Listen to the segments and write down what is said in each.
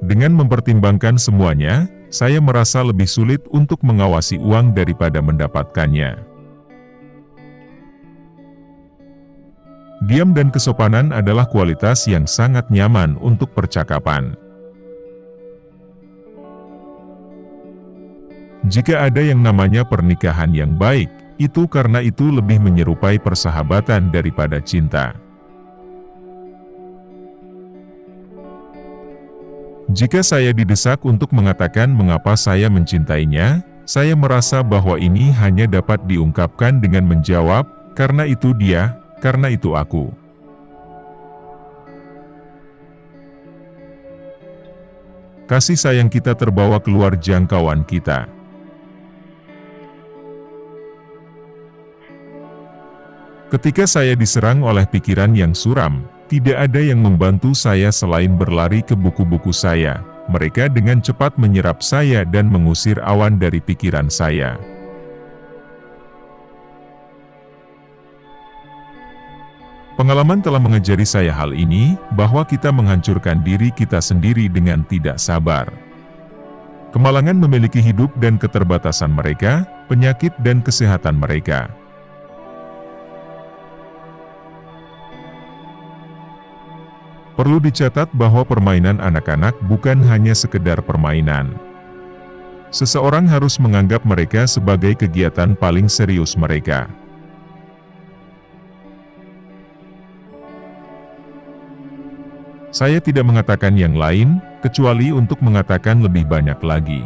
Dengan mempertimbangkan semuanya, saya merasa lebih sulit untuk mengawasi uang daripada mendapatkannya. Diam dan kesopanan adalah kualitas yang sangat nyaman untuk percakapan. Jika ada yang namanya pernikahan yang baik, itu karena itu lebih menyerupai persahabatan daripada cinta. Jika saya didesak untuk mengatakan mengapa saya mencintainya, saya merasa bahwa ini hanya dapat diungkapkan dengan menjawab, karena itu dia, karena itu aku. Kasih sayang kita terbawa keluar jangkauan kita. Ketika saya diserang oleh pikiran yang suram, tidak ada yang membantu saya selain berlari ke buku-buku saya. Mereka dengan cepat menyerap saya dan mengusir awan dari pikiran saya. Pengalaman telah mengajari saya hal ini, bahwa kita menghancurkan diri kita sendiri dengan tidak sabar. Kemalangan memiliki hidup dan keterbatasan mereka, penyakit dan kesehatan mereka. Perlu dicatat bahwa permainan anak-anak bukan hanya sekedar permainan. Seseorang harus menganggap mereka sebagai kegiatan paling serius mereka. Saya tidak mengatakan yang lain, kecuali untuk mengatakan lebih banyak lagi.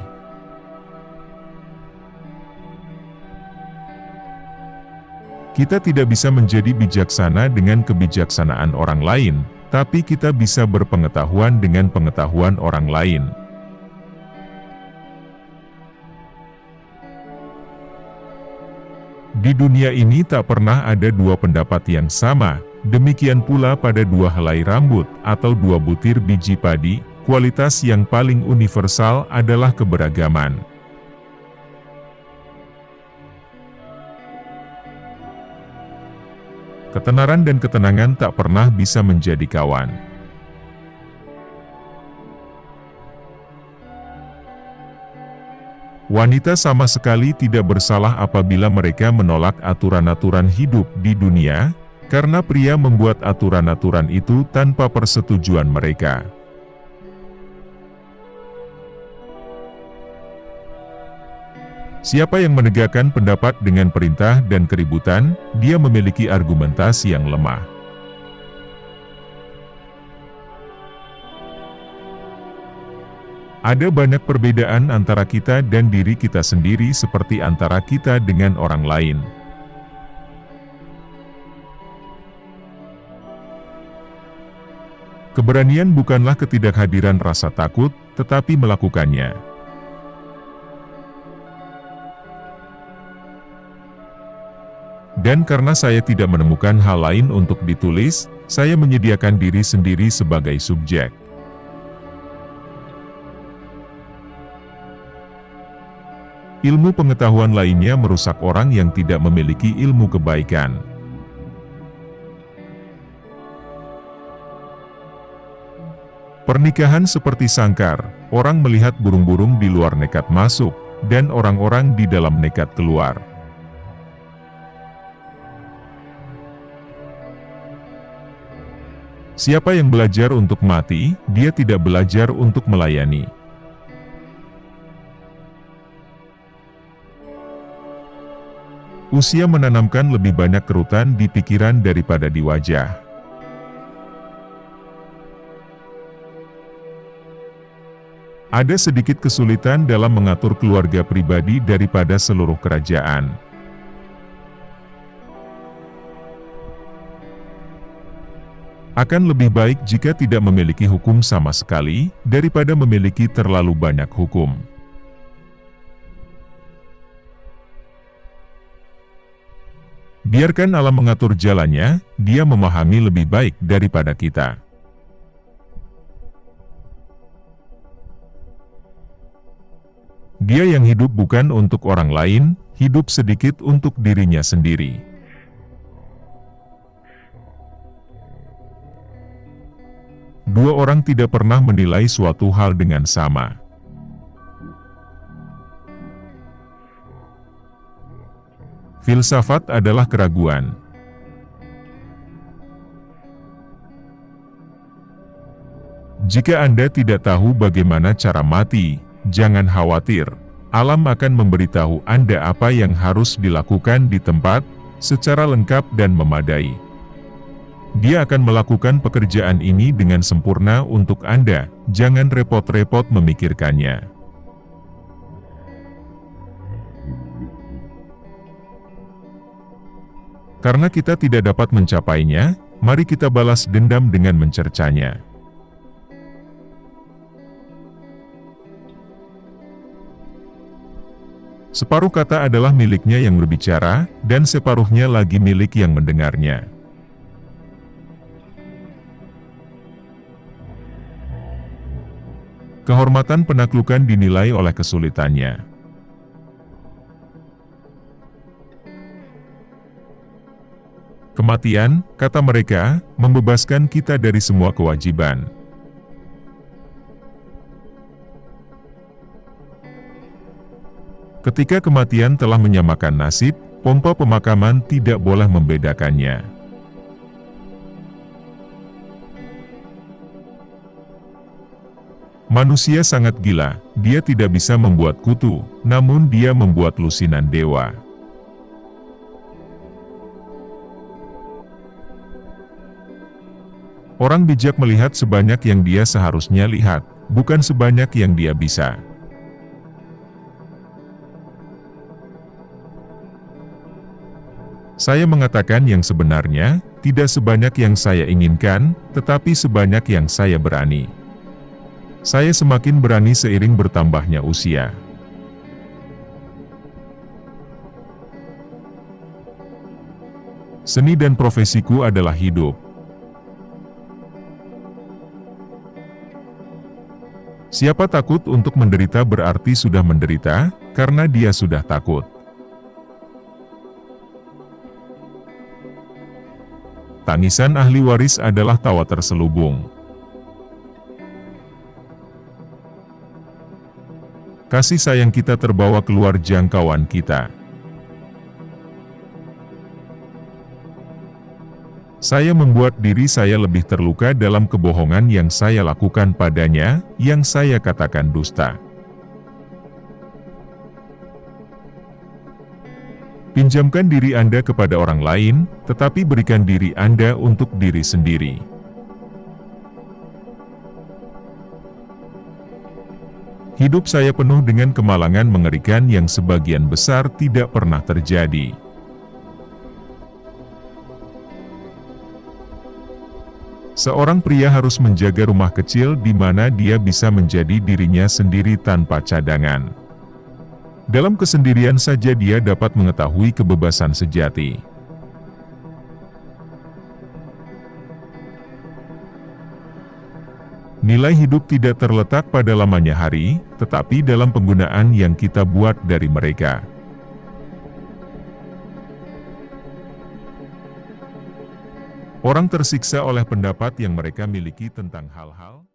Kita tidak bisa menjadi bijaksana dengan kebijaksanaan orang lain, tapi kita bisa berpengetahuan dengan pengetahuan orang lain. Di dunia ini tak pernah ada dua pendapat yang sama, demikian pula pada dua helai rambut atau dua butir biji padi, kualitas yang paling universal adalah keberagaman. Ketenaran dan ketenangan tak pernah bisa menjadi kawan. Wanita sama sekali tidak bersalah apabila mereka menolak aturan-aturan hidup di dunia, karena pria membuat aturan-aturan itu tanpa persetujuan mereka. Siapa yang menegakkan pendapat dengan perintah dan keributan, dia memiliki argumentasi yang lemah. Ada banyak perbedaan antara kita dan diri kita sendiri seperti antara kita dengan orang lain. Keberanian bukanlah ketidakhadiran rasa takut, tetapi melakukannya. Dan karena saya tidak menemukan hal lain untuk ditulis, saya menyediakan diri sendiri sebagai subjek. Ilmu pengetahuan lainnya merusak orang yang tidak memiliki ilmu kebaikan. Pernikahan seperti sangkar, orang melihat burung-burung di luar nekat masuk, dan orang-orang di dalam nekat keluar. Siapa yang belajar untuk mati, dia tidak belajar untuk melayani. Usia menanamkan lebih banyak kerutan di pikiran daripada di wajah. Ada sedikit kesulitan dalam mengatur keluarga pribadi daripada seluruh kerajaan. Akan lebih baik jika tidak memiliki hukum sama sekali, daripada memiliki terlalu banyak hukum. Biarkan alam mengatur jalannya, dia memahami lebih baik daripada kita. Dia yang hidup bukan untuk orang lain, hidup sedikit untuk dirinya sendiri. Dua orang tidak pernah menilai suatu hal dengan sama. Filsafat adalah keraguan. Jika Anda tidak tahu bagaimana cara mati, jangan khawatir. Alam akan memberitahu Anda apa yang harus dilakukan di tempat, secara lengkap dan memadai. Dia akan melakukan pekerjaan ini dengan sempurna untuk Anda, jangan repot-repot memikirkannya. Karena kita tidak dapat mencapainya, mari kita balas dendam dengan mencercanya. Separuh kata adalah miliknya yang berbicara, dan separuhnya lagi milik yang mendengarnya. Kehormatan penaklukan dinilai oleh kesulitannya. Kematian, kata mereka, membebaskan kita dari semua kewajiban. Ketika kematian telah menyamakan nasib, pompa pemakaman tidak boleh membedakannya. Manusia sangat gila, dia tidak bisa membuat kutu, namun dia membuat lusinan dewa. Orang bijak melihat sebanyak yang dia seharusnya lihat, bukan sebanyak yang dia bisa. Saya mengatakan yang sebenarnya, tidak sebanyak yang saya inginkan, tetapi sebanyak yang saya berani. Saya semakin berani seiring bertambahnya usia. Seni dan profesiku adalah hidup. Siapa takut untuk menderita berarti sudah menderita, karena dia sudah takut. Tangisan ahli waris adalah tawa terselubung. Kasih sayang kita terbawa keluar jangkauan kita. Saya membuat diri saya lebih terluka dalam kebohongan yang saya lakukan padanya, yang saya katakan dusta. Pinjamkan diri Anda kepada orang lain, tetapi berikan diri Anda untuk diri sendiri. Hidup saya penuh dengan kemalangan mengerikan yang sebagian besar tidak pernah terjadi. Seorang pria harus menjaga rumah kecil di mana dia bisa menjadi dirinya sendiri tanpa cadangan. Dalam kesendirian saja dia dapat mengetahui kebebasan sejati. Nilai hidup tidak terletak pada lamanya hari, tetapi dalam penggunaan yang kita buat dari mereka. Orang tersiksa oleh pendapat yang mereka miliki tentang hal-hal